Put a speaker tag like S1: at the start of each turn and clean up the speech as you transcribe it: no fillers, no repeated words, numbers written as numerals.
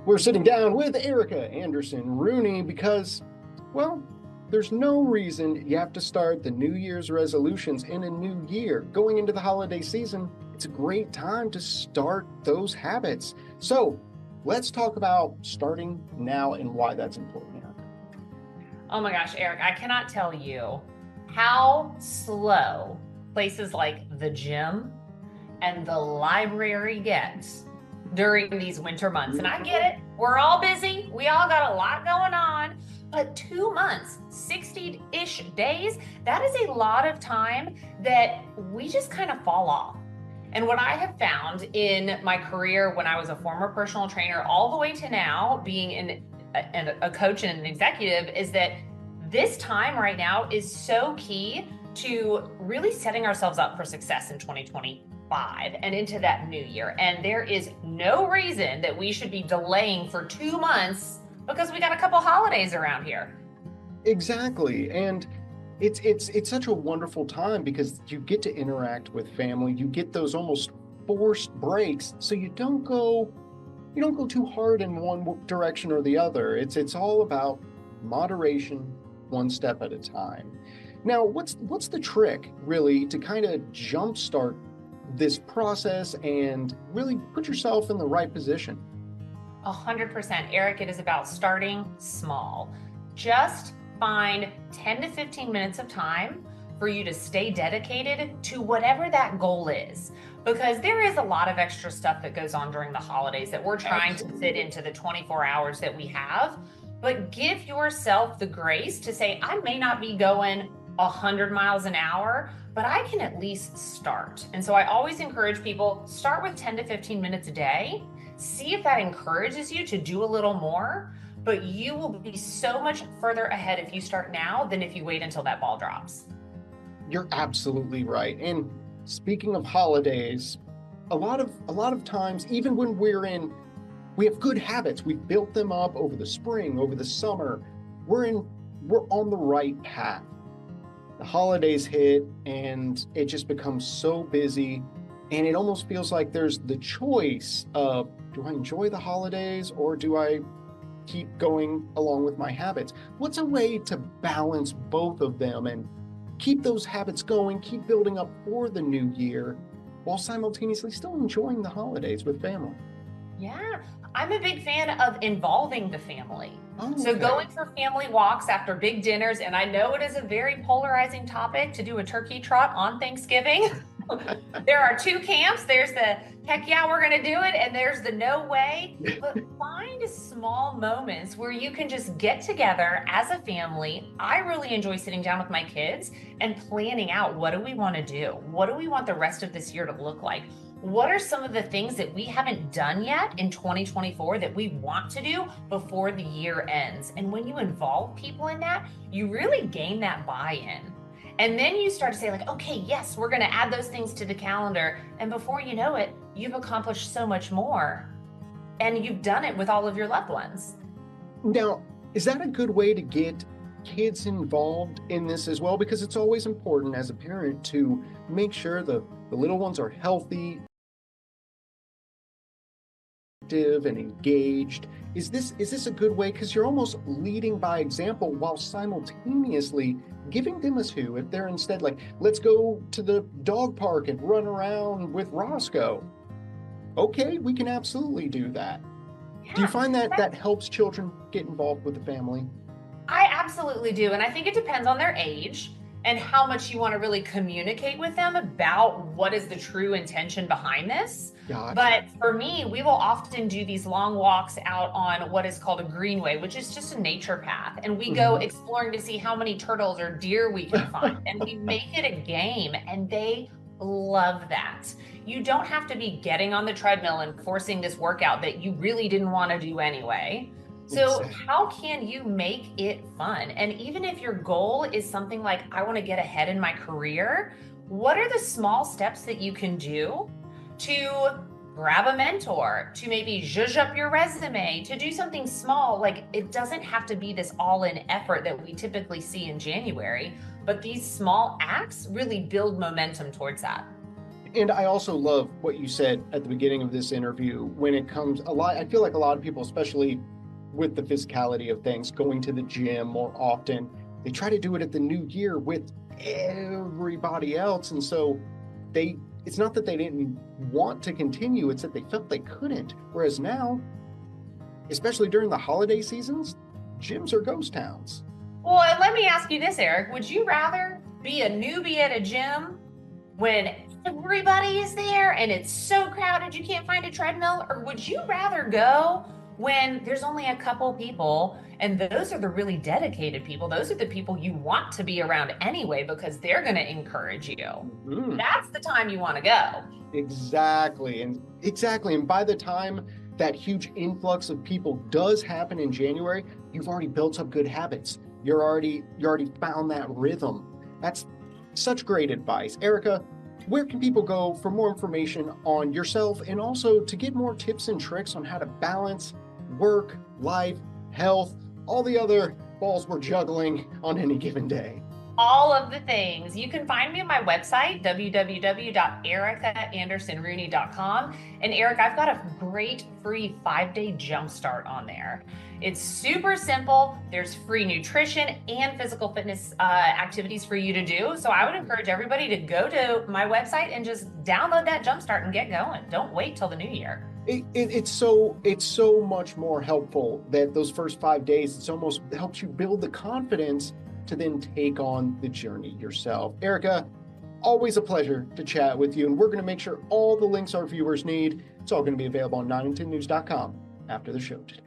S1: We're sitting down with Erica Anderson Rooney because, well, there's no reason you have to start the New Year's resolutions in a new year. Going into the holiday season, it's a great time to start those habits. So let's talk about starting now and why that's important, Erica.
S2: Oh my gosh, Eric, I cannot tell you how slow places like the gym and the library gets during these winter months. And I get it. We're all busy. We all got a lot going on. But 2 months, 60-ish days, that is a lot of time that we just kind of fall off. And what I have found in my career when I was a former personal trainer, all the way to now being a coach and an executive, is that this time right now is so key to really setting ourselves up for success in 2025 and into that new year. And there is no reason that we should be delaying for 2 months because we got a couple holidays around here.
S1: Exactly. And it's such a wonderful time because you get to interact with family. You get those almost forced breaks, so you don't go too hard in one direction or the other. It's all about moderation, one step at a time. Now, what's the trick really to kind of jumpstart this process and really put yourself in the right position?
S2: 100%. Eric, it is about starting small. Just find 10 to 15 minutes of time for you to stay dedicated to whatever that goal is. Because there is a lot of extra stuff that goes on during the holidays that we're trying to fit into the 24 hours that we have. But give yourself the grace to say, I may not be going 100 miles an hour, but I can at least start. And so I always encourage people, start with 10 to 15 minutes a day. See if that encourages you to do a little more, but you will be so much further ahead if you start now than if you wait until that ball drops.
S1: You're absolutely right. And speaking of holidays, a lot of times, even when we have good habits, we've built them up over the spring, over the summer, we're on the right path. The holidays hit and it just becomes so busy, and it almost feels like there's the choice of, do I enjoy the holidays or do I keep going along with my habits? What's a way to balance both of them and keep those habits going, keep building up for the new year while simultaneously still enjoying the holidays with family?
S2: Yeah, I'm a big fan of involving the family.
S1: Oh,
S2: So
S1: okay.
S2: going for family walks after big dinners, and I know it is a very polarizing topic to do a turkey trot on Thanksgiving. There are two camps. There's the heck yeah, we're going to do it, and there's the no way. But find small moments where you can just get together as a family. I really enjoy sitting down with my kids and planning out, what do we want to do? What do we want the rest of this year to look like? What are some of the things that we haven't done yet in 2024 that we want to do before the year ends? And when you involve people in that, you really gain that buy-in. And then you start to say, like, okay, yes, we're going to add those things to the calendar. And before you know it, you've accomplished so much more. And you've done it with all of your loved ones.
S1: Now, is that a good way to get kids involved in this as well? Because it's always important as a parent to make sure the little ones are healthy, active, and engaged. Is this a good way? Because you're almost leading by example while simultaneously giving them a who. If they're instead like, let's go to the dog park and run around with Roscoe. Okay, we can absolutely do that. Do you
S2: Yeah,
S1: find that that helps children get involved with the family?
S2: I absolutely do. And I think it depends on their age and how much you want to really communicate with them about what is the true intention behind this.
S1: Gotcha.
S2: But for me, we will often do these long walks out on what is called a greenway, which is just a nature path. And we go
S1: Mhm.
S2: exploring to see how many turtles or deer we can find. And we make it a game, and they love that. You don't have to be getting on the treadmill and forcing this workout that you really didn't want to do anyway. So,
S1: Exactly.
S2: how can you make it fun? And even if your goal is something like, I want to get ahead in my career, what are the small steps that you can do to grab a mentor, to maybe zhuzh up your resume, to do something small? Like, it doesn't have to be this all in effort that we typically see in January, but these small acts really build momentum towards that.
S1: And I also love what you said at the beginning of this interview when it comes a lot. I feel like a lot of people, especially with the physicality of things, going to the gym more often, they try to do it at the new year with everybody else. And so it's not that they didn't want to continue, it's that they felt they couldn't. Whereas now, especially during the holiday seasons, gyms are ghost towns.
S2: Well, and let me ask you this, Eric. Would you rather be a newbie at a gym when everybody is there and it's so crowded you can't find a treadmill? Or would you rather go when there's only a couple people and those are the really dedicated people? Those are the people you want to be around anyway because they're going to encourage you. Mm-hmm. That's the time you want to go.
S1: Exactly. And by the time that huge influx of people does happen in January, you've already built up good habits. You already found that rhythm. That's such great advice. Erica, where can people go for more information on yourself and also to get more tips and tricks on how to balance work, life, health, all the other balls we're juggling on any given day?
S2: All of the things. You can find me on my website, www.ericaandersonrooney.com. And Eric, I've got a great free 5-day jumpstart on there. It's super simple. There's free nutrition and physical fitness activities for you to do. So I would encourage everybody to go to my website and just download that jumpstart and get going. Don't wait till the new year.
S1: It's so much more helpful that those first 5 days, it's almost helps you build the confidence to then take on the journey yourself. Erica, always a pleasure to chat with you. And we're going to make sure all the links our viewers need, it's all going to be available on 910news.com after the show today.